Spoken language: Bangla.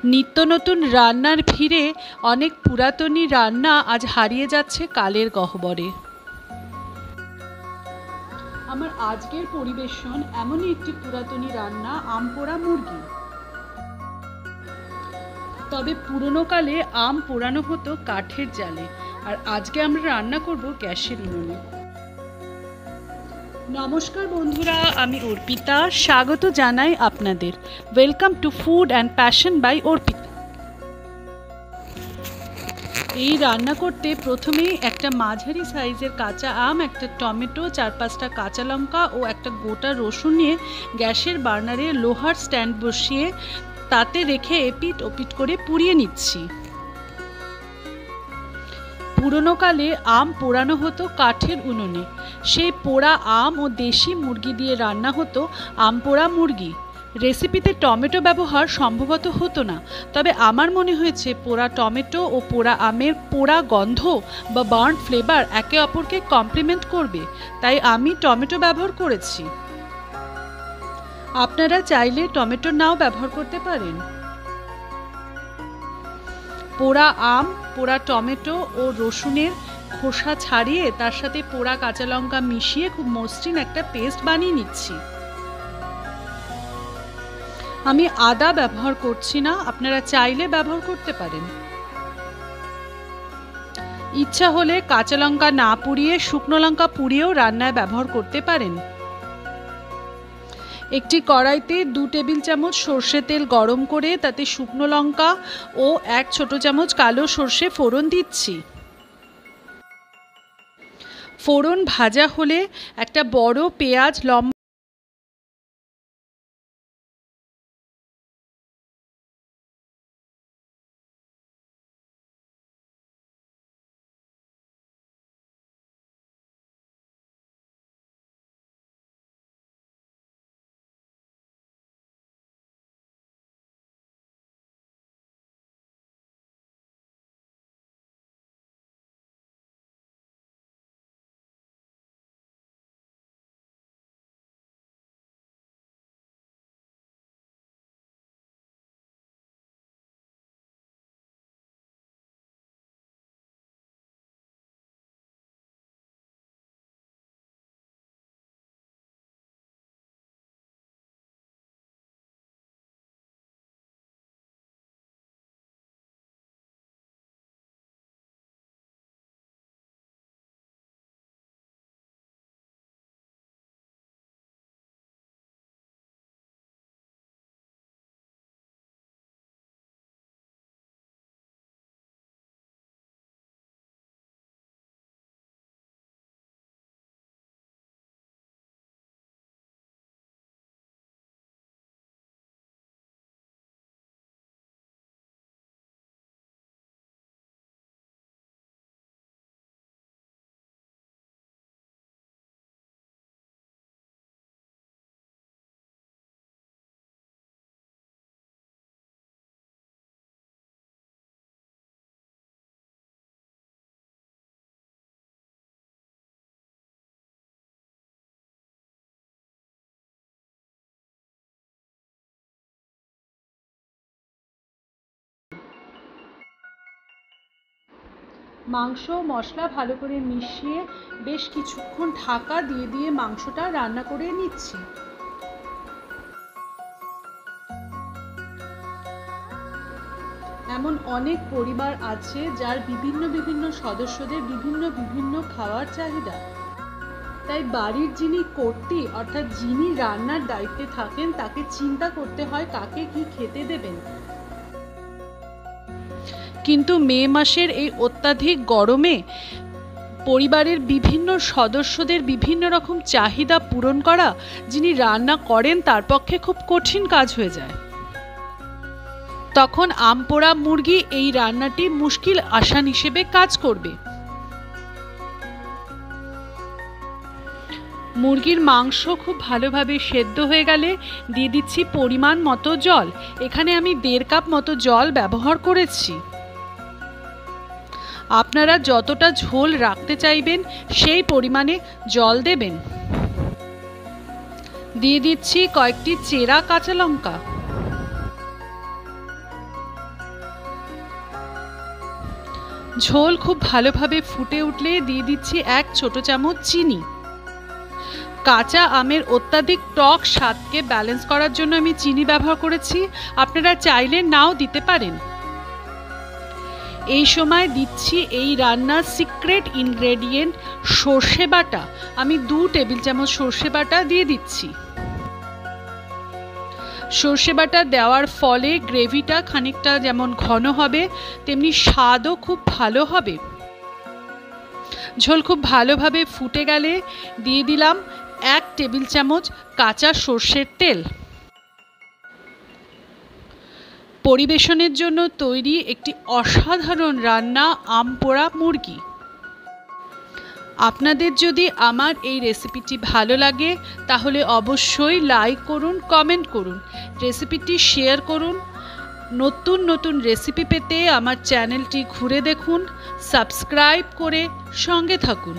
নিত্য নতুন রান্নার ভিড়ে অনেক পুরাতনী রান্না আজ হারিয়ে যাচ্ছে কালের গহ্বরে। আমার আজকের পরিবেশন এমনই একটি পুরাতনী রান্না, আম পোড়া মুরগি। তবে পুরনো কালে আম পোড়ানো হতো কাঠের জালে, আর আজকে আমরা রান্না করব গ্যাসের উনুনে। নমস্কার বন্ধুরা, আমি অর্পিতা, স্বাগত জানাই আপনাদের। Welcome to food and passion by Arpita. এই রান্না করতে প্রথমেই একটা মাঝারি সাইজের কাঁচা আম, একটা টমেটো, 4-5টা কাঁচা লঙ্কা ও একটা গোটা রসুন নিয়ে গ্যাসের বার্নারে লোহার স্ট্যান্ড বসিয়ে তাতে রেখে এপিট ওপিট করে পুড়িয়ে নিচ্ছি। পুরনো কালে আম পোড়ানো হতো কাঠের উনুনে। সেই পোড়া আম ও দেশি মুরগি দিয়ে রান্না হতো আম পোড়া মুরগি। রেসিপিতে টমেটো ব্যবহার সম্ভবত হতো না, তবে আমার মনে হয়েছে পোড়া টমেটো ও পোড়া আমের পোড়া গন্ধ বা বার্ন ফ্লেভার একে অপরকে কমপ্লিমেন্ট করবে, তাই আমি টমেটো ব্যবহার করেছি। আপনারা চাইলে টমেটো নাও ব্যবহার করতে পারেন। পোড়া আম, পোড়া টমেটো ও রসুনের খোসা ছাড়িয়ে তার সাথে পোড়া কাঁচা লঙ্কা মিশিয়ে খুব মসৃণ একটা পেস্ট বানিয়ে নিচ্ছি। আমি আদা ব্যবহার করছি না, আপনারা চাইলে ব্যবহার করতে পারেন। ইচ্ছা হলে কাঁচা লঙ্কা না পুড়িয়ে শুকনো লঙ্কা পুড়িয়েও রান্নায় ব্যবহার করতে পারেন। একটি কড়াইতে 2 টেবিল চামচ সর্ষে তেল গরম করে তাতে শুকনো লঙ্কা ও 1 ছোট চামচ কালো সর্ষে ফোড়ন দিচ্ছি। ফোড়ন ভাজা হলে একটা বড় পেঁয়াজ লম্বা মাংস মশলা ভালো করে মিশিয়ে বেশ কিছুক্ষণ ঢাকা দিয়ে দিয়ে মাংসটা রান্না করে নিচ্ছি। এমন অনেক পরিবার আছে যার বিভিন্ন সদস্যদের বিভিন্ন খাওয়ার চাহিদা, তাই বাড়ির যিনি কর্ত্রী অর্থাৎ যিনি রান্নার দায়িত্বে থাকেন তাকে চিন্তা করতে হয় কাকে কি খেতে দেবেন। কিন্তু মে মাসের এই অত্যাধিক গরমে পরিবারের বিভিন্ন সদস্যদের বিভিন্ন রকম চাহিদা পূরণ করা যিনি রান্না করেন তার পক্ষে খুব কঠিন কাজ হয়ে যায়। তখন আম পোড়া মুরগি এই রান্নাটি মুশকিল আসান হিসেবে কাজ করবে। মুরগির মাংস খুব ভালোভাবে সেদ্ধ হয়ে গেলে দিয়ে দিচ্ছি পরিমাণ মতো জল। এখানে আমি 1.5 কাপ মতো জল ব্যবহার করেছি। আপনারা যতটা ঝোল রাখতে চাইবেন সেই পরিমাণে জল দেবেন। দিয়ে দিচ্ছি কয়েকটি চেরা কাঁচা লঙ্কা। ঝোল খুব ভালোভাবে ফুটে উঠলে দিয়ে দিচ্ছি 1 ছোট চামচ চিনি। কাঁচা আমের অত্যাধিক টক স্বাদকে ব্যালেন্স করার জন্য আমি চিনি ব্যবহার করেছি, আপনারা চাইলে নাও দিতে পারেন। এই সময় দিচ্ছি এই রান্নার সিক্রেট ইনগ্রেডিয়েন্ট সর্ষে বাটা। আমি 2 টেবিল চামচ সর্ষে বাটা দিয়ে দিচ্ছি। সর্ষে বাটা দেওয়ার ফলে গ্রেভিটা খানিকটা যেমন ঘন হবে তেমনি স্বাদও খুব ভালো হবে। ঝোল খুব ভালোভাবে ফুটে গেলে দিয়ে দিলাম 1 টেবিল চামচ কাঁচা সর্ষের তেল। পরিবেশনের জন্য তৈরি একটি অসাধারণ রান্না আম পোড়া মুরগি। আপনাদের যদি আমার এই রেসিপিটি ভালো লাগে তাহলে অবশ্যই লাইক করুন, কমেন্ট করুন, রেসিপিটি শেয়ার করুন। নতুন নতুন রেসিপি পেতে আমার চ্যানেলটি ঘুরে দেখুন, সাবস্ক্রাইব করে সঙ্গে থাকুন।